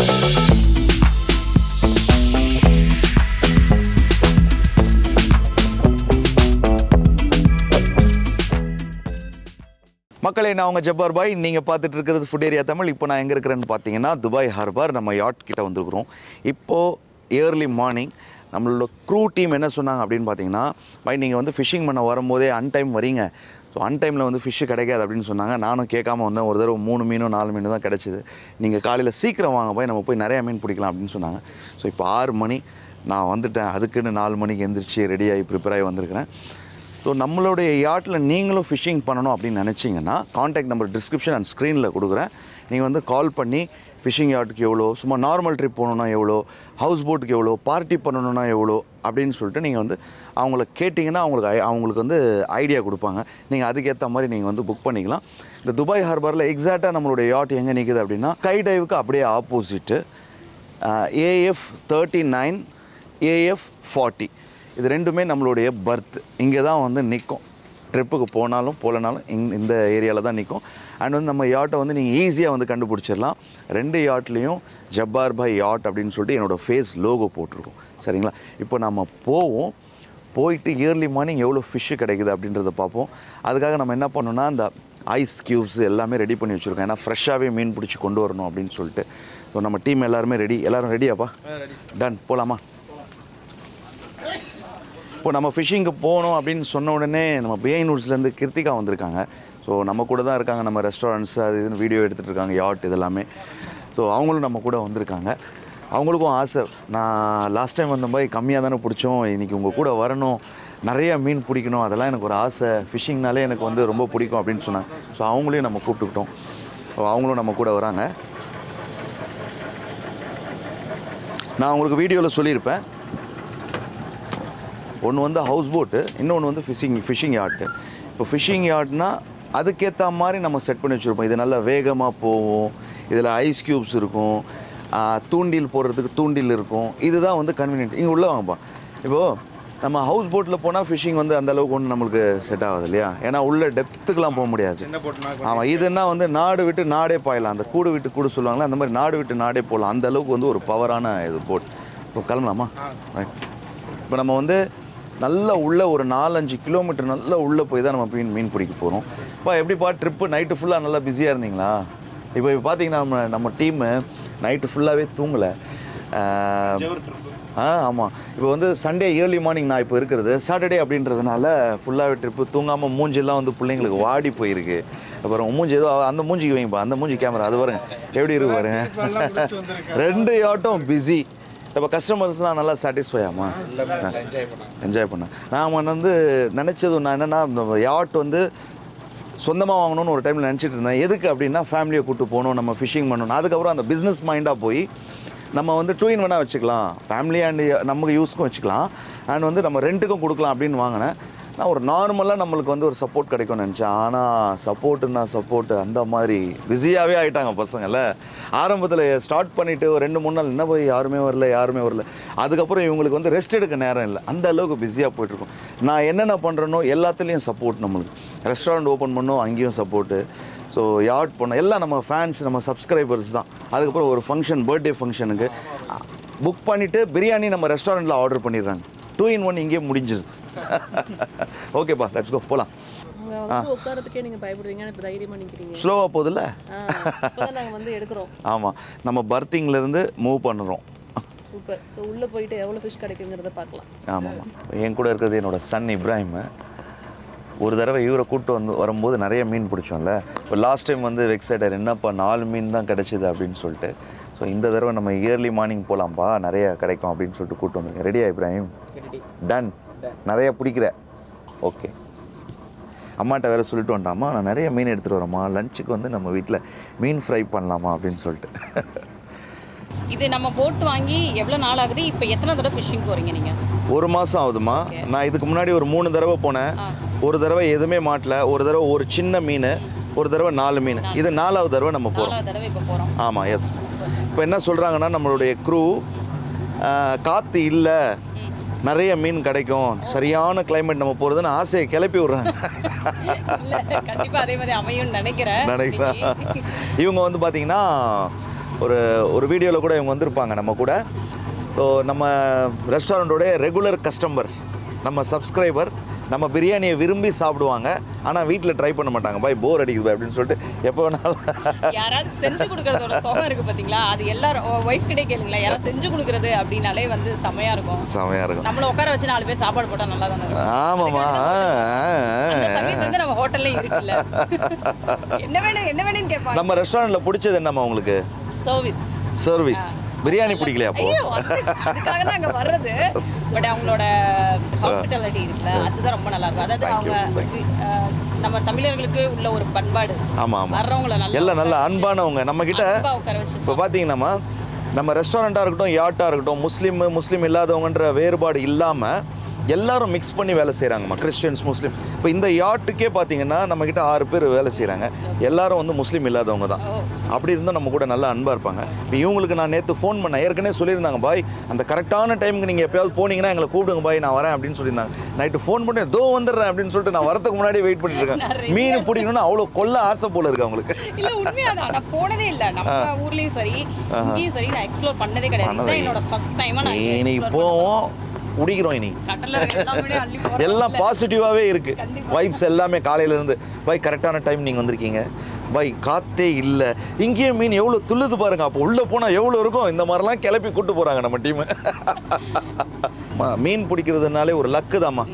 மக்களே, நான் உங்கள் ஜப்பார் பாய். நீங்கள் பார்த்துட்டு இருக்கிறது ஃபுட் ஏரியா தமிழ். இப்போ நான் எங்கே இருக்கிறேன்னு பார்த்தீங்கன்னா துபாய் ஹார்பர் நம்ம யாட் கிட்ட வந்துருக்குறோம். இப்போது ஏர்லி மார்னிங் நம்மளோட க்ரூ டீம் என்ன சொன்னாங்க அப்படின்னு பார்த்தீங்கன்னா, பாய் நீங்கள் வந்து ஃபிஷ்ஷிங் பண்ண வரும்போதே அன்டைம் வரீங்க, ஸோ அன்டைமில் வந்து ஃபிஷ்ஷு கிடைக்காது அப்படின்னு சொன்னாங்க. நானும் கேட்காம வந்தேன். ஒரு தடவை 3 மீனோ 4 மீன் தான் கிடச்சிது. நீங்கள் காலையில் சீக்கிரம் வாங்க பாய், நம்ம போய் நிறையா மீன் பிடிக்கலாம் அப்படின்னு சொன்னாங்க. ஸோ இப்போ 6 மணி நான் வந்துட்டேன். அதுக்குன்னு 4 மணிக்கு எந்திரிச்சு ரெடியாகி ப்ரிப்பேர் ஆகி வந்திருக்கிறேன். ஸோ நம்மளுடைய யாட்டில் நீங்களும் ஃபிஷ்ஷிங் பண்ணணும் அப்படின்னு நினச்சிங்கன்னா காண்டாக்ட் நம்பர் டிஸ்கிரிப்ஷன் அண்ட் ஸ்க்ரீனில் கொடுக்குறேன். நீங்கள் வந்து கால் பண்ணி ஃபிஷ்ஷிங் யாட்டுக்கு எவ்வளோ, சும்மா நார்மல் ட்ரிப் போகணுன்னா எவ்வளோ, ஹவுஸ் போட்டுக்கு எவ்வளோ, பார்ட்டி பண்ணணுன்னா எவ்வளோ அப்படின்னு சொல்லிட்டு நீங்கள் வந்து அவங்கள கேட்டிங்கன்னா அவங்களுக்கு வந்து ஐடியா கொடுப்பாங்க. நீங்கள் அதுக்கேற்ற மாதிரி நீங்கள் வந்து புக் பண்ணிக்கலாம். இந்த துபாய் ஹார்பரில் எக்ஸாக்டாக நம்மளுடைய யாட் எங்கே நிற்குது அப்படின்னா, ஸ்கை டைவுக்கு அப்படியே ஆப்போசிட்டு AF 39 AF 40 இது ரெண்டுமே நம்மளுடைய பர்த். இங்கே தான் வந்து நிற்கும். ட்ரிப்புக்கு போனாலும் போகலனாலும் இந்த ஏரியாவில் தான் நிற்கும். அண்ட் வந்து நம்ம யாட்டை வந்து நீங்கள் ஈஸியாக வந்து கண்டுபிடிச்சிடலாம். 2 யாட்லேயும் ஜப்பார் பாய் யாட் அப்படின்னு சொல்லிட்டு என்னோடய ஃபேஸ் லோகோ போட்டிருக்கோம். சரிங்களா? இப்போ நம்ம போயிட்டு இயர்லி மார்னிங் எவ்வளோ ஃபிஷ்ஷு கிடைக்குது அப்படின்றத பார்ப்போம். அதுக்காக நம்ம என்ன பண்ணோன்னா அந்த ஐஸ் க்யூப்ஸ் எல்லாமே ரெடி பண்ணி வச்சுருக்கோம். ஏன்னா ஃப்ரெஷ்ஷாகவே மீன் பிடிச்சி கொண்டு வரணும் அப்படின்னு சொல்லிட்டு. ஸோ நம்ம டீம் எல்லாருமே ரெடி. எல்லோரும் ரெடியாப்பா? டன். போகலாமா? இப்போ நம்ம ஃபிஷ்ஷிங்கு போகணும் அப்படின்னு சொன்ன உடனே நம்ம பிஐநூட்ஸ்லேருந்து கிருத்திகா வந்திருக்காங்க. ஸோ நம்ம கூட தான் இருக்காங்க. நம்ம ரெஸ்டாரண்ட்ஸ் அது இதுன்னு வீடியோ எடுத்துகிட்டு இருக்காங்க, யாட் இதெல்லாமே. ஸோ அவங்களும் நம்ம கூட வந்திருக்காங்க. அவங்களுக்கும் ஆசை, நான் லாஸ்ட் டைம் வந்த மாதிரி கம்மியாக தானே பிடிச்சோம், இன்றைக்கி உங்கள் கூட வரணும், நிறையா மீன் பிடிக்கணும், அதெல்லாம் எனக்கு ஒரு ஆசை, ஃபிஷ்ஷிங்னாலே எனக்கு வந்து ரொம்ப பிடிக்கும் அப்படின்னு சொன்னாங்க. ஸோ அவங்களையும் நம்ம கூப்பிட்டுக்கிட்டோம். ஸோ அவங்களும் நம்ம கூட வராங்க. நான் உங்களுக்கு வீடியோவில் சொல்லியிருப்பேன், ஒன்று வந்து ஹவுஸ் போட்டு, இன்னொன்று வந்து ஃபிஷ்ஷிங் யார்ட்டு. இப்போ ஃபிஷ்ஷிங் யார்ட்னா அதுக்கேற்ற மாதிரி நம்ம செட் பண்ணி வச்சுருப்போம். இது நல்லா வேகமாக போகும், இதில் ஐஸ் க்யூப்ஸ் இருக்கும், தூண்டில் போடுறதுக்கு தூண்டில் இருக்கும். இதுதான் வந்து கன்வீனியன்ட். இங்கே உள்ளே வாங்கப்பா. இப்போது நம்ம ஹவுஸ் போட்டில் போனால் ஃபிஷ்ஷிங் வந்து அந்தளவுக்கு ஒன்று நம்மளுக்கு செட் ஆகுது இல்லையா? ஏன்னா உள்ள டெப்த்துக்கெலாம் போக முடியாது. ஆமாம், இதுன்னா வந்து நாடு விட்டு நாடே பாயலாம். அந்த கூடு விட்டு கூடு சொல்லுவாங்களா, அந்த மாதிரி நாடு விட்டு நாடே போகலாம். அந்தளவுக்கு வந்து ஒரு பவரான இது போட். இப்போ கிளம்பலாமா? இப்போ நம்ம வந்து நல்லா உள்ளே ஒரு 4-5 கிலோமீட்டர் நல்லா உள்ளே போய் தான் நம்ம மீன் பிடிக்க போகிறோம். இப்போ எப்படிப்பா ட்ரிப்பு நைட்டு ஃபுல்லாக நல்லா பிஸியாக இருந்தீங்களா? இப்போ பார்த்தீங்கன்னா நம்ம டீமு நைட்டு ஃபுல்லாகவே தூங்கலை. ஆமாம். இப்போ வந்து சண்டே ஏர்லி மார்னிங் நான் இப்போ இருக்கிறது, சாட்டர்டே அப்படின்றதுனால ஃபுல்லாகவே ட்ரிப்பு தூங்காமல் மூஞ்செல்லாம் வந்து பிள்ளைங்களுக்கு வாடி போயிருக்கு. அப்புறம் மூஞ்சி ஏதோ அந்த மூஞ்சிக்கு வைங்கப்பா, அந்த மூஞ்சி கேமரா அது பாருங்க எப்படி இருக்கு பாருங்க. 2 யாட்டும் பிஸி. இப்போ கஸ்டமர்ஸ்லாம் நல்லா சாட்டிஸ்ஃபை ஆமா, என்ஜாய் பண்ணேன். நான் வந்து நினச்சது நான் என்னென்னா, யாட் வந்து சொந்தமாக வாங்கணும்னு ஒரு டைமில் நினச்சிட்டு இருந்தேன். எதுக்கு அப்படின்னா ஃபேமிலியை கூப்பிட்டு போகணும், நம்ம ஃபிஷ்ஷிங் பண்ணணும். அதுக்கப்புறம் அந்த பிஸ்னஸ் மைண்டாக போய் நம்ம வந்து 2 in 1 வச்சுக்கலாம், ஃபேமிலி அண்ட் நமக்கு யூஸ்க்கும் வச்சுக்கலாம், அண்ட் வந்து நம்ம ரெண்ட்டுக்கும் கொடுக்கலாம் அப்படின்னு வாங்கினேன். நான் ஒரு நார்மலாக நம்மளுக்கு வந்து ஒரு சப்போர்ட் கிடைக்கும்னு நினச்சேன். ஆனால் சப்போர்ட்டு அந்த மாதிரி பிஸியாகவே ஆகிட்டாங்க பசங்கள. ஆரம்பத்தில் ஸ்டார்ட் பண்ணிவிட்டு ஒரு 2-3 நாள் என்ன போய் யாருமே வரல. அதுக்கப்புறம் இவங்களுக்கு வந்து ரெஸ்ட் எடுக்க நேரம் இல்லை, அந்த அளவுக்கு பிஸியாக போய்ட்டுருக்கும். நான் என்னென்ன பண்ணுறேனோ எல்லாத்துலேயும் சப்போர்ட். நம்மளுக்கு ரெஸ்டாரண்ட் ஓப்பன் பண்ணோம், அங்கேயும் சப்போர்ட்டு. ஸோ யாட் பண்ணோம், எல்லாம் நம்ம ஃபேன்ஸ், நம்ம சப்ஸ்கிரைபர்ஸ் தான். அதுக்கப்புறம் ஒரு ஃபங்க்ஷன், பர்த்டே ஃபங்க்ஷனுக்கு புக் பண்ணிவிட்டு பிரியாணி நம்ம ரெஸ்டாரண்ட்டில் ஆர்டர் பண்ணிடுறாங்க. 2 in 1 இங்கேயே முடிஞ்சிருது. ஓகேப்பா, லெட்ஸ் கோ போலாம். உட்காரத்துக்கே நீங்க பயப்படுவீங்க, இப்ப தைரியமா நிக்கிறீங்க. ஸ்லோவா போகுதுல்ல? இப்பதான் நாங்க வந்து எடுக்கிறோம். ஆமா, நம்ம பர்த்திங்ல இருந்து மூவ் பண்ணுறோம். சூப்பர். ஸோ உள்ள போயிட்டு எவ்வளவு ஃபிஷ் கிடைக்குங்கிறத பார்க்கலாம். ஆமாம்மா. என் கூட இருக்கிறது என்னோட சன் இப்ராஹிம். ஒரு தடவை இவரை கூப்பிட்டு வரும்போது நிறைய மீன் பிடிச்சோம்ல. இப்போ லாஸ்ட் டைம் வந்து வெக்ஸைடர் என்னப்பா 4 மீன் தான் கிடைச்சிது அப்படின்னு சொல்லிட்டு. ஸோ இந்த தடவை நம்ம இயர்லி மார்னிங் போகலாம்ப்பா, நிறைய கிடைக்கும் அப்படின்னு சொல்லிட்டு கூப்பிட்டு வந்திருக்கேன். ரெடியா இப்ராஹிம்? டன். நிறைய பிடிக்கிற? ஓகே. அம்மாட்ட வேறு சொல்லிட்டு வந்துட்டாமா, நான் நிறைய மீன் எடுத்துகிட்டு வரேம்மா, லஞ்சுக்கு வந்து நம்ம வீட்டில் மீன் ஃப்ரை பண்ணலாமா அப்படின்னு சொல்லிட்டு. இது நம்ம போட்டு வாங்கி எவ்வளோ நாள் ஆகுது? இப்போ எத்தனை தடவை ஃபிஷ்ஷிங் போகிறீங்க நீங்கள்? 1 மாதம் ஆகுதுமா. நான் இதுக்கு முன்னாடி ஒரு 3 தடவை போனேன். ஒரு தடவை எதுவுமே மாட்டல, ஒரு தடவை ஒரு சின்ன மீன், ஒரு தடவை 4 மீன். இது 4வது தடவை நம்ம போகிறோம். ஆமாம், எஸ். இப்போ என்ன சொல்கிறாங்கன்னா, நம்மளுடைய க்ரூ காற்று இல்லை, நிறைய மீன் கிடைக்கும், சரியான கிளைமேட் நம்ம போகிறதுன்னு ஆசையை கிளப்பி விட்றாங்க. கண்டிப்பாக அதே மாதிரி அமையும்னு நினைக்கிறேன். இவங்க வந்து பார்த்தீங்கன்னா ஒரு வீடியோவில் கூட இவங்க வந்திருப்பாங்க நம்ம கூட. ஸோ நம்ம ரெஸ்டாரண்ட்டோடைய ரெகுலர் கஸ்டமர், நம்ம சப்ஸ்கிரைபர், நம்ம பிரியாணியை விரும்பி சாப்பிடுவாங்க. ஆனால் வீட்டில் ட்ரை பண்ண மாட்டாங்க. பாய் போர் அடிக்குது பாய் அப்படின்னு சொல்லிட்டு எப்போ வேணாலும் யாராவது செஞ்சு கொடுக்கறதோட சுகம் இருக்குது பார்த்தீங்களா, அது எல்லாரும் ஒய்ஃப் கிட்டே கேளுங்களேன். யாராவது செஞ்சு கொடுக்குறது அப்படின்னாலே வந்து செமையாக இருக்கும். செமையாக இருக்கும். நம்மளை உட்கார வச்சு 4 பேர் சாப்பாடு போட்டால் நல்லா தானே இருக்கும். ஆமாம்மா. சர்வீஸ் வந்து நம்ம ஹோட்டல்லையும் இருக்குல்ல. என்ன வேணும்னு கேட்பாங்க. நம்ம ரெஸ்டாரண்ட்டில் பிடிச்சது என்னம்மா உங்களுக்கு? சர்வீஸ். பிரியாணி பிடிக்கலையா? அப்போ அதுக்காக தான் அங்கே வர்றது. பட் அவங்களோட ஹாஸ்பிட்டாலிட்டி இருக்குல்ல, அதுதான் ரொம்ப நல்லா இருக்கும். அதாவது அவங்க நம்ம தமிழர்களுக்கு உள்ள ஒரு பண்பாடு. ஆமாம் வர்றவங்கள எல்லாம் நல்ல அன்பானவங்க. நம்மக்கிட்ட உட்கார வச்சு இப்போ பார்த்தீங்கன்னா நம்ம ரெஸ்டாரண்ட்டாக இருக்கட்டும், யாட்டாக இருக்கட்டும், முஸ்லீம் இல்லாதவங்கன்ற வேறுபாடு இல்லாமல் எல்லாரும் மிக்ஸ் பண்ணி வேலை செய்கிறாங்கம்மா. கிறிஸ்டியன்ஸ், முஸ்லீம். இப்போ இந்த யாட்டுக்கே பார்த்தீங்கன்னா நம்மக்கிட்ட 6 பேர் வேலை செய்கிறாங்க. எல்லாரும் வந்து முஸ்லீம் இல்லாதவங்க தான். அப்படி இருந்தால் நம்ம கூட நல்லா அன்பாக இருப்பாங்க. இப்போ இவங்களுக்கு நான் நேற்று ஃபோன் பண்ணேன். ஏற்கனவே சொல்லியிருந்தாங்க, பாய் அந்த கரெக்டான டைமுக்கு நீங்கள் எப்போயாவது போனீங்கன்னா எங்களை கூப்பிடுங்க பாய், நான் வரேன் அப்படின்னு சொல்லியிருந்தாங்க. நைட்டு ஃபோன் பண்ணி தோ வந்துடுறேன் அப்படின்னு சொல்லிட்டு நான் வரதுக்கு முன்னாடி வெயிட் பண்ணிட்டு இருக்கேன். மீன் பிடிக்கணும்னு அவ்வளோ கொல்ல ஆசை போல இருக்கு அவங்களுக்கு. இல்லை உண்மையாக நான் போனதே இல்லை. நம்ம ஊர்லேயும் சரி இங்கேயும் சரி நான் எக்ஸ்ப்ளோர் பண்ணதே கிடையாது. என்னோட ஃபர்ஸ்ட் டைமாக நான் இன்னைக்கு போவோம், குடிக்கிறோம். இனி எல்லாம் பாசிட்டிவாகவே இருக்கு. வைப்ஸ் எல்லாமே காலையிலேருந்து. பாய் கரெக்டான டைம் நீங்கள் வந்திருக்கீங்க பாய், காற்றே இல்லை. இங்கேயும் மீன் எவ்வளோ துள்ளுது பாருங்க. அப்போ உள்ளே போனால் எவ்வளோ இருக்கும். இந்த மாதிரிலாம் கிளப்பி கூப்பிட்டு போகிறாங்க நம்ம டீமு. மீன் பிடிக்கிறதுனாலே ஒரு லக்கு தாம்மா.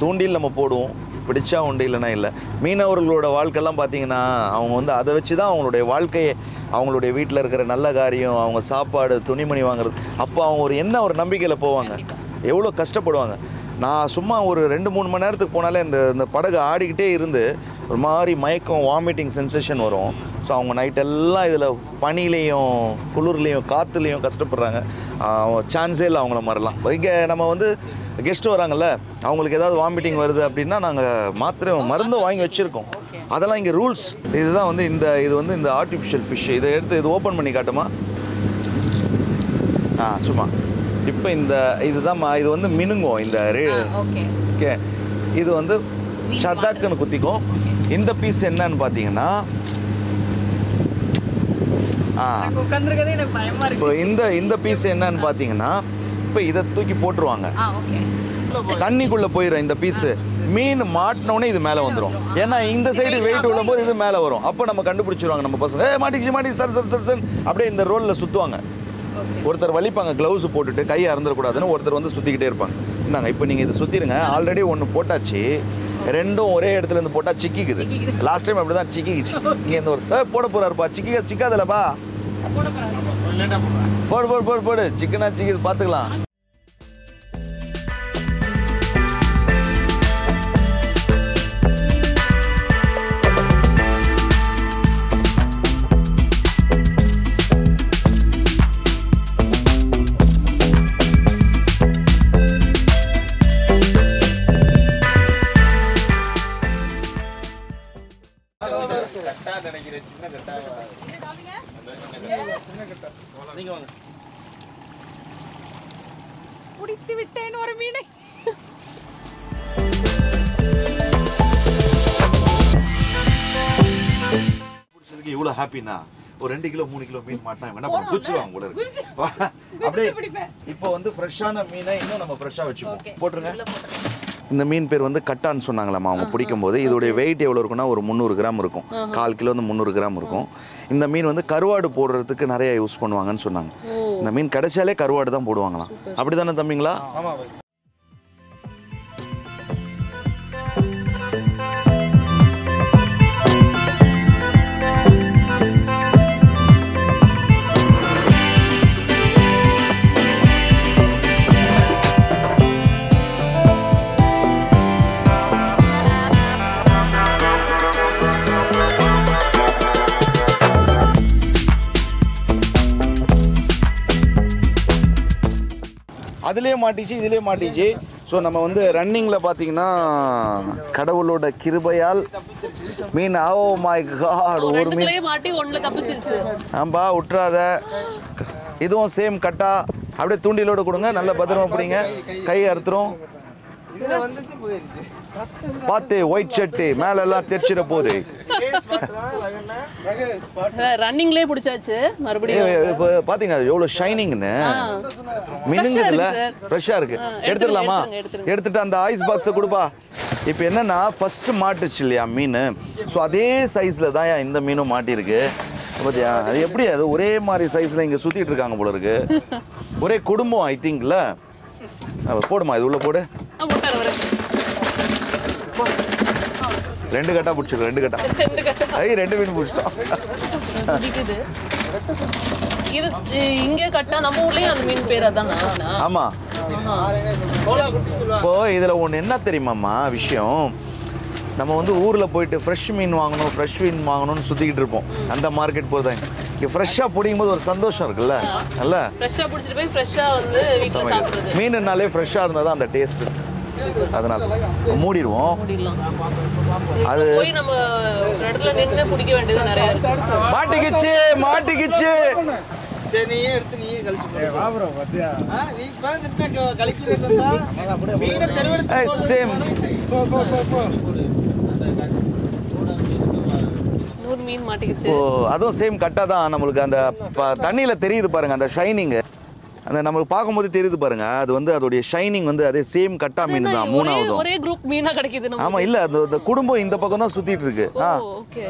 தூண்டில் நம்ம போடுவோம், பிடிச்சா உண்டு, இல்லைனா இல்லை. மீனவர்களோட வாழ்க்கைலாம் பார்த்தீங்கன்னா அவங்க வந்து அதை வச்சு தான் அவங்களுடைய வாழ்க்கையை, அவங்களுடைய வீட்டில் இருக்கிற நல்ல காரியம், அவங்க சாப்பாடு, துணிமணி வாங்குறது, அப்போ அவங்க ஒரு நம்பிக்கையில் போவாங்க. எவ்வளோ கஷ்டப்படுவாங்க. நான் சும்மா ஒரு 2-3 மணி நேரத்துக்கு போனாலே இந்த படகு ஆடிக்கிட்டே இருந்து ஒரு மாதிரி மயக்கம், வாமிட்டிங் சென்சேஷன் வரும். ஸோ அவங்க நைட்டெல்லாம் இதில் பனிலையும் குளிர்லேயும் காற்றுலேயும் கஷ்டப்படுறாங்க. சான்ஸே இல்லை அவங்கள மாதிரிலாம். இங்கே நம்ம வந்து கெஸ்ட்டு வராங்கல்ல, அவங்களுக்கு ஏதாவது வாமிட்டிங் வருது அப்படின்னா நாங்கள் மருந்தும் வாங்கி வச்சுருக்கோம். அதெல்லாம் இங்கே ரூல்ஸ். இதுதான் வந்து இது வந்து இந்த ஆர்டிஃபிஷியல் ஃபிஷ். இதை எடுத்து இது ஓப்பன் பண்ணி காட்டுமா? சும்மா இப்போ இதுதான்மா. இது வந்து மினுங்கும். ஓகே, இது வந்து சதாக்குன்னு குத்திக்கும். இந்த பீஸ் என்னன்னு பார்த்தீங்கன்னா இப்போ இந்த பீஸ் என்னன்னு பார்த்தீங்கன்னா இப்போ இதை தூக்கி போட்டுருவாங்க. தண்ணிக்குள்ளே போயிடும் இந்த பீஸு. மீன் மாட்டினோடனே இது மேலே வந்துடும். ஏன்னா இந்த சைடு வெயிட் விழும்போது இது மேலே வரும். அப்போ நம்ம கண்டுபிடிச்சிருவாங்க நம்ம பசங்க. மாட்டிச்சு சார் அப்படியே இந்த ரோலில் சுற்றுவாங்க. ஒருத்தர் வலிப்பாங்க க்ளவுஸ் போட்டுட்டு, கையை அறந்துடக்கூடாதுன்னு. ஒருத்தர் வந்து சுற்றிக்கிட்டே இருப்பாங்க. இந்தாங்க இப்போ நீங்கள் இதை சுற்றிடுங்க. ஆல்ரெடி ஒன்று போட்டாச்சு, ரெண்டும் ஒரே இடத்துல இருந்து போட்டால் சிக்கிக்குது. லாஸ்ட் டைம் அப்படி தான் சிக்கிக்குச்சு. இங்கே இந்த ஒரு போட போகிறாருப்பா, சிக்காதில்லப்பா, போடு சிக்கனா சிக்கிது, பார்த்துக்கலாம். பிடித்து விட்டேன் ஒரு மீனை. பிடிச்சதுக்கு இவ்வளோ ஹாப்பினா ஒரு 2 கிலோ 3 கிலோ மீன் மாட்டினா என்ன பண்ண குச்சிடுவாங்க போல இருக்கு. அப்படியே இப்போ வந்து ஃப்ரெஷ்ஷான மீனை இன்னும் நம்ம ஃப்ரெஷ்ஷாக வச்சுப்போம். போட்டுருங்க. இந்த மீன் பேர் வந்து கட்டான்னு சொன்னாங்களாம்மா அவங்க பிடிக்கும் போது. இதோடைய வெயிட் எவ்வளோ இருக்குன்னா ஒரு 300 கிராம் இருக்கும். 1/4 கிலோ வந்து 300 கிராம் இருக்கும். இந்த மீன் வந்து கருவாடு போடுறதுக்கு நிறைய யூஸ் பண்ணுவாங்கன்னு சொன்னாங்க. இந்த மீன் கிடைச்சாலே கருவாடு தான் போடுவாங்களாம். அப்படி தானே தம்பிங்களா? அதுலேயே மாட்டிச்சு, இதுலேயே மாட்டிச்சு. ஸோ நம்ம வந்து ரன்னிங்கில் பார்த்தீங்கன்னா கடவுளோட கிருபையால் மீன் மை காட் ஒரு மீன் மாட்டி ஒன்ல தப்பிச்சிருச்சு. ஆம்பா விட்டுறாத. இதுவும் சேம் கட்டா. அப்படியே தூண்டிலோடு கொடுங்க, நல்ல பத்திரமா பிடிங்க, கை அறுத்துரும். பார்த்து ஒயிட் ஷர்ட்டு மேலெல்லாம் தெரிச்சிட போகுது. ரன்னிங்லேயே பிடிச்சாச்சு மறுபடியும். இப்போ பார்த்தீங்க அது எவ்வளோ ஷைனிங்னு மின்னுங்கல்ல, ஃப்ரெஷ்ஷாக இருக்கு. எடுத்துடலாமா? எடுத்துட்டு அந்த ஐஸ் பாக்ஸை கொடுப்பா. இப்போ என்னன்னா ஃபர்ஸ்ட் மாட்டுச்சு இல்லையா மீன், ஸோ அதே சைஸில் தான் இந்த மீனும் மாட்டியிருக்கு. பார்த்தியா அது எப்படி அது ஒரே மாதிரி சைஸில் இங்கே சுற்றிட்டு இருக்காங்க போல இருக்கு. ஒரே குடும்பம் ஐ திங்க்ல. போடுமா இது உள்ள போடு. 2 கட்டா பிடிச்சிருக்கு. 2 கட்டா ஐ 2 மீன் பிடிச்சிட்டோம். இது இங்கே கட்டா நம்ம ஊர்லயும் அந்த மீன் பேர் அதானா? ஆமா. இப்போ இதில் ஒன்று என்ன தெரியுமாம்மா விஷயம், நம்ம வந்து ஊரில் போயிட்டு ஃப்ரெஷ் மீன் வாங்கணும் ஃப்ரெஷ் மீன் வாங்கணும்னு சுற்றிக்கிட்டு இருப்போம். அந்த மார்க்கெட் போகிறதாங்க இங்கே ஃப்ரெஷ்ஷாக பிடிக்கும் போது ஒரு சந்தோஷம் இருக்குல்ல. நல்லா ஃப்ரெஷ்ஷாக பிடிச்சிட்டு போய் ஃப்ரெஷ்ஷாக வந்து வீட்டில் சாப்பிட்றது. மீனுனாலே ஃப்ரெஷ்ஷாக இருந்தால் தான் அந்த டேஸ்ட்டு. அதனால மூடிடுவோம். அது போய் நம்ம ஒரு இடத்துல நின்று பிடிக்க வேண்டியது நிறைய இருக்கு. மாட்டிக்கிச்சு மாட்டிக்கிச்சு. நீயே எடுத்து நீயே கழிச்சு ப்ரோ. பாத்தியா நீ பாத்துட்டு கழிக்கிறதுக்கு வந்தா மீனை தெருவெடுத்து சேம் போ போ போ போ. 100 மீன் மாட்டிக்கிச்சு. ஓ அதுவும் சேம் கட்டா தான். நம்மளுக்கு அந்த தண்ணியில் தெரியுது பாருங்க அந்த ஷைனிங். அந்த நமக்கு பார்க்கும்போது தெரியுது பாருங்க. அது வந்து அதோடைய ஷைனிங் வந்து அதே சேம் கட்டா மீன் தான். மூணாவது ஒரே குரூப் மீனா கிடைக்குது நமக்கு. ஆமா இல்ல அந்த குடும்பம் இந்த பக்கம் தான் சுத்திட்டு இருக்கு. ஓகே.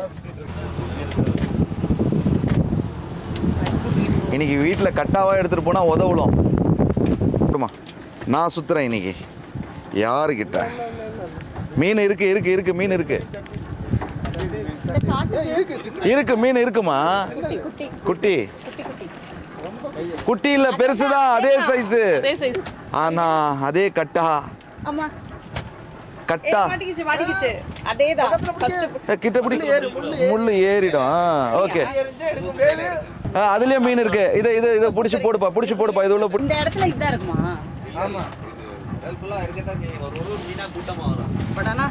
இன்னைக்கு வீட்டில் கட்டாவாக எடுத்துகிட்டு போனால் உதவலாம். நான் சுற்றுறேன் இன்னைக்கு. யாருக்கிட்ட மீன் இருக்கு இருக்கு இருக்கு மீன் இருக்கு இருக்கு மீன் இருக்குமா? குட்டி குட்டி இல்லை பெருசுதான். அதே சைஸு. ஆனா அதே கட்டா கட்டா கிட்ட பிடி முள்ளு ஏறிடும். ஓகே அதுலயே மீன் இருக்கு. இதை இதை இதை பிடிச்சி போடுப்பா பிடிச்சி போடுப்பா. இது உள்ள இந்த இடத்துல இதா இருக்குமா? ஆமா ஃபுல்லா இருக்கதான் செய்யும். ஒரு மீனா கூட்டமா வரும். பட் ஆனா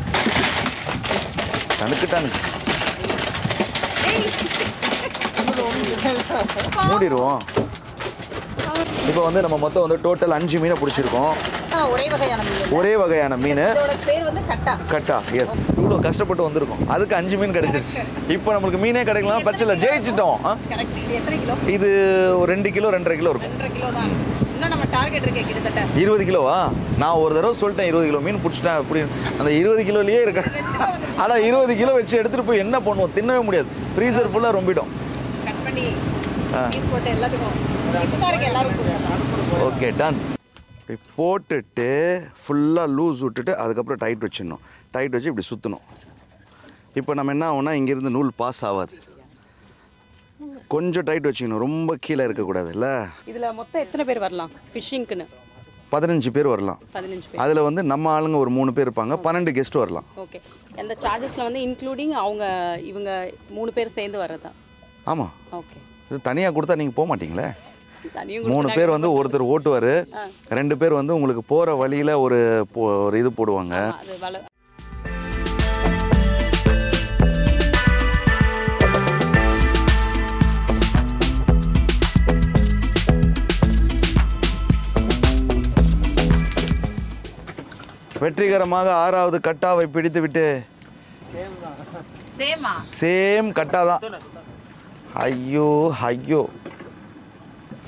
தனுக்குட்டாங்க மூடிடுவோம். இப்போ வந்து நம்ம மொத்தம் வந்து டோட்டல் 5 மீனை பிடிச்சிருக்கோம். ஒரே வகையான மீன். ஒரே வகையான மீன். இதோட பேர் வந்து கட்டா. கட்டா எஸ். இவ்வளோ கஷ்டப்பட்டு வந்திருக்கோம். அதுக்கு 5 மீன் கிடைச்சிருச்சு. இப்போ நம்மளுக்கு மீனே கிடைக்கலாம் பிரச்சனை. ஜெயிச்சிட்டோம். கரெக்ட். இது எத்தனை கிலோ? இது ஒரு 2 கிலோ 2.5 கிலோ இருக்கும். 2.5 கிலோ தான். இன்னும் நம்ம டார்கெட் இருக்கே கிட்டத்தட்ட 20 கிலோவா? நான் ஒரு தடவை சொல்லிட்டேன் 20 கிலோ மீன் பிடிச்சிட்டேன் அப்படி. அந்த 20 கிலோலயே இருக்கேன். ஆனால் 20 கிலோ வச்சு எடுத்துகிட்டு போய் என்ன பண்ணுவோம்? தின்னவே முடியாது. ஃப்ரீசர் ஃபுல்லாக ரொம்பிடும். கட் பண்ணி பீஸ் போட்டு எல்லாத்துக்கும் இஃப்தாருக்கு எல்லாரும். Okay done. இப்படி போட்டுட்டு ஃபுல்லாக லூஸ் விட்டுட்டு அதுக்கப்புறம் டைட் வச்சிடணும். டைட் வச்சு இப்படி சுற்றணும். இப்போ நம்ம என்ன ஆகும்னா இங்கேருந்து நூல் பாஸ் ஆகாது. கொஞ்சம் டைட் வச்சுக்கணும். ரொம்ப கீழே இருக்கக்கூடாது இல்லை. இதில் மொத்தம் எத்தனை பேர் வரலாம் ஃபிஷ்ஷிங்க்குன்னு? 15 பேர் வரலாம். 15 பேர். அதில் வந்து நம்ம ஆளுங்க ஒரு 3 பேர் இருப்பாங்க. 12 கெஸ்ட் வரலாம். ஓகே. அந்த சார்ஜஸில் வந்து இன்க்ளூடிங் அவங்க இவங்க 3 பேர் சேர்ந்து வர்றதா? ஆமாம். ஓகே. இது தனியாக கொடுத்தா நீங்கள் போக மாட்டீங்களே. 3 பேர் வந்து ஒருத்தர் ஓட்டுவார். 2 பேர் வந்து உங்களுக்கு போகிற வழியில் ஒரு இது போடுவாங்க. வெற்றிகரமாக 6வது கட்டாவை பிடித்துவிட்டு சேம் கட்டா தான். ஐயோ ஐயோ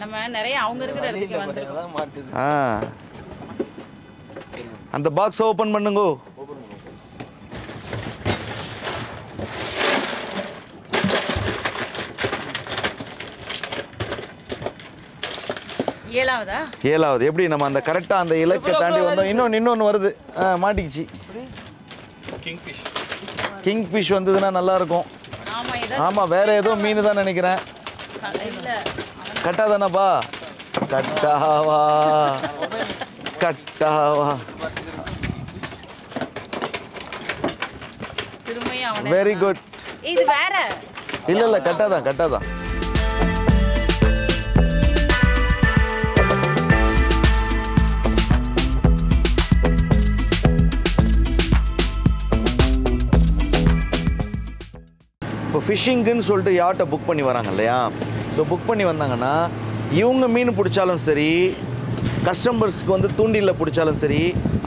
நம்ம நிறைய அவங்க இருக்கிற இடத்துக்கு வந்திருக்கோம். அந்த பாக்ஸ் ஓபன் பண்ணுங்க. ஏழாவது எப்படி நம்ம அந்த கரெக்டா அந்த இலக்கை தாண்டி வந்தோம். இன்னொன்னு வருது. மாட்டிக்கிச்சு. கிங் ஃபிஷ் வந்ததுன்னா நல்லா இருக்கும். ஆமா வேற ஏதோ மீன் தான் நினைக்கிறேன். கட்டா தானப்பா? கட்டாவா கட்டாவா. Very good. இது வேற இல்ல கட்டாதான் கட்டாதான். இப்போ ஃபிஷ்ஷிங்குன்னு சொல்லிட்டு யார்ட்டை புக் பண்ணி வராங்க இல்லையா? இப்போ புக் பண்ணி வந்தாங்கன்னா இவங்க மீன் பிடிச்சாலும் சரி, கஸ்டமர்ஸ்க்கு வந்து தூண்டிலில் பிடிச்சாலும் சரி,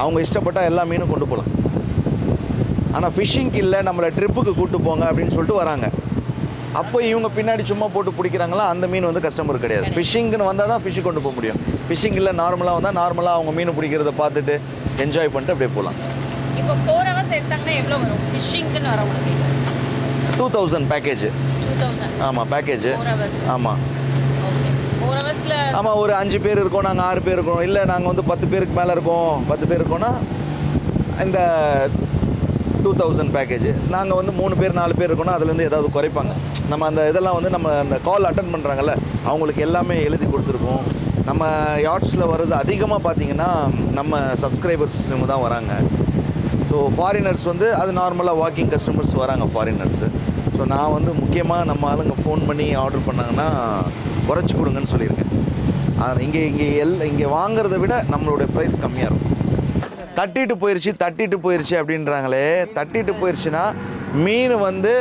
அவங்க இஷ்டப்பட்டால் எல்லா மீனும் கொண்டு போகலாம். ஆனால் ஃபிஷ்ஷிங்க்கு இல்லை நம்மளை ட்ரிப்புக்கு கூப்பிட்டு போங்க அப்படின்னு சொல்லிட்டு வராங்க. அப்போ இவங்க பின்னாடி சும்மா போட்டு பிடிக்கிறாங்களா, அந்த மீன் வந்து கஸ்டமர் கிடையாது. ஃபிஷ்ஷிங்னு வந்தால் தான் ஃபிஷ்ஷு கொண்டு போக முடியும். ஃபிஷ்ஷிங் இல்லை நார்மலாக வந்தால் நார்மலாக அவங்க மீன் பிடிக்கிறத பார்த்துட்டு என்ஜாய் பண்ணிட்டு அப்படியே போகலாம். இப்போ 4 ஹவர்ஸ் எடுத்தாங்கன்னா எவ்வளோ வரும் ஃபிஷ்ஷிங்க்குன்னு வரவங்களுக்கு? 2000 பேக்கேஜ். 2000. ஆமாம் பேக்கேஜ். 4 ஹவர்ஸ். ஆமாம். ஓகே 4 ஹவர்ஸில். ஆமாம், ஒரு 5 பேர் இருக்கோம், நாங்கள் 6 பேர் இருக்கோம், இல்லை நாங்கள் வந்து 10 பேருக்கு மேலே இருக்கோம், 10 பேர் இருக்கோன்னா இந்த 2000 பேக்கேஜ். நாங்கள் வந்து 3 பேர் 4 பேர் இருக்கோன்னா அதுலேருந்து ஏதாவது குறைப்பாங்க. நம்ம அந்த இதெல்லாம் வந்து நம்ம அந்த கால் அட்டன் பண்ணுறாங்கல்ல அவங்களுக்கு எல்லாமே எழுதி கொடுத்துருக்கோம். நம்ம யாட்ஸில் வர்றது அதிகமாக பார்த்தீங்கன்னா நம்ம சப்ஸ்கிரைபர்ஸ் இவங்க தான் வராங்க. ஸோ ஃபாரினர்ஸ் வந்து அது நார்மலாக வாக்கிங் கஸ்டமர்ஸ் வராங்க ஃபாரினர்ஸு. ஸோ நான் வந்து முக்கியமாக நம்ம ஆளுங்க ஃபோன் பண்ணி ஆர்டர் பண்ணாங்கன்னா குறைச்சி கொடுங்கன்னு சொல்லியிருக்கேன். அது இங்கே வாங்குறத விட நம்மளுடைய ப்ரைஸ் கம்மியாக இருக்கும். தட்டிட்டு போயிடுச்சு அப்படின்றாங்களே. தட்டிட்டு போயிடுச்சுன்னா மீன் வந்து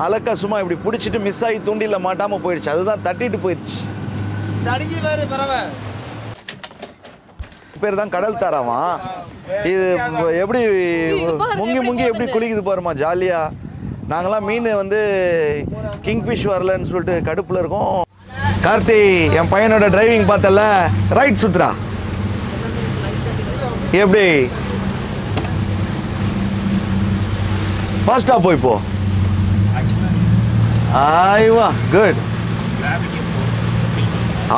அலக்கா சும்மா இப்படி பிடிச்சிட்டு மிஸ் ஆகி தூண்டியில் மாட்டாமல் போயிடுச்சு, அதுதான் தட்டிட்டு போயிடுச்சு. பேர் தான் கடல் தாராவான். இது எப்படி முங்கி எப்படி குளிக்குது பாருமா ஜாலியாக. நாங்களாம் மீன் வந்து கிங்ஃபிஷ் வரலன்னு சொல்லிட்டு கடுப்பில் இருக்கோம். கார்த்தி, என் பையனோட டிரைவிங் பார்த்தல, ரைட் சுத்ரா எப்படி ஃபாஸ்ட்டாக போய் போ. ஆய்வா குட்.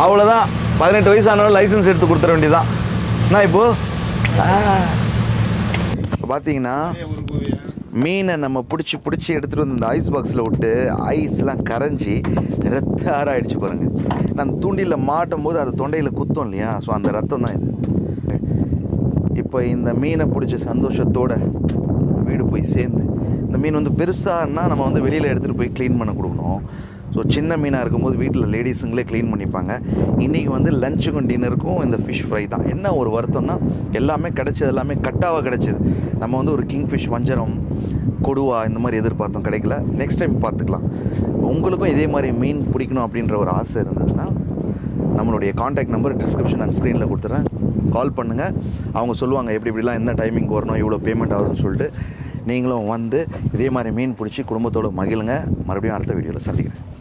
அவ்வளோதான், 18 வயசு ஆனாலும் லைசன்ஸ் எடுத்து கொடுத்துட வேண்டியதான். நான் இப்போ பார்த்தீங்கன்னா மீனை நம்ம பிடிச்சி எடுத்துகிட்டு வந்து இந்த ஐஸ் பாக்ஸில் விட்டு ஐஸ்லாம் கரைஞ்சி ரத்த ஆறாயிடுச்சு பாருங்கள். நான் தூண்டியில் மாட்டும் போது அது தொண்டையில் குத்தம் இல்லையா, ஸோ அந்த ரத்தம் தான் இது. இப்போ இந்த மீனை பிடிச்ச சந்தோஷத்தோடு வீடு போய் சேர்ந்து, இந்த மீன் வந்து பெருசானா நம்ம வந்து வெளியில் எடுத்துகிட்டு போய் க்ளீன் பண்ண கொடுக்கணும். ஸோ சின்ன மீனாக இருக்கும்போது வீட்டில் லேடிஸுங்களே க்ளீன் பண்ணிப்பாங்க. இன்றைக்கி வந்து லஞ்சுக்கும் டின்னருக்கும் இந்த ஃபிஷ் ஃப்ரை தான். என்ன ஒரு வருத்தம்னா எல்லாமே கிடச்சது, எல்லாமே கட்டாவாக கிடச்சிது. நம்ம வந்து ஒரு கிங்ஃபிஷ், வஞ்சரம், கொடுவா இந்த மாதிரி எதிர்பார்த்தோம், கிடைக்கல. நெக்ஸ்ட் டைம் பார்த்துக்கலாம். உங்களுக்கும் இதே மாதிரி மீன் பிடிக்கணும் அப்படின்ற ஒரு ஆசை இருந்ததுன்னா நம்மளுடைய காண்டாக்ட் நம்பர் டிஸ்கிரிப்ஷன் அண்ட் ஸ்க்ரீனில் கொடுத்துட்றேன். கால் பண்ணுங்கள். அவங்க சொல்லுவாங்க எப்படிலாம் எந்த டைமிங் வரணும், இவ்வளோ பேமெண்ட் ஆகுதுன்னு சொல்லிட்டு. நீங்களும் வந்து இதே மாதிரி மீன் பிடிச்சி குடும்பத்தோடு மகிழுங்க. மறுபடியும் அடுத்த வீடியோவில் சந்திக்கிறேன்.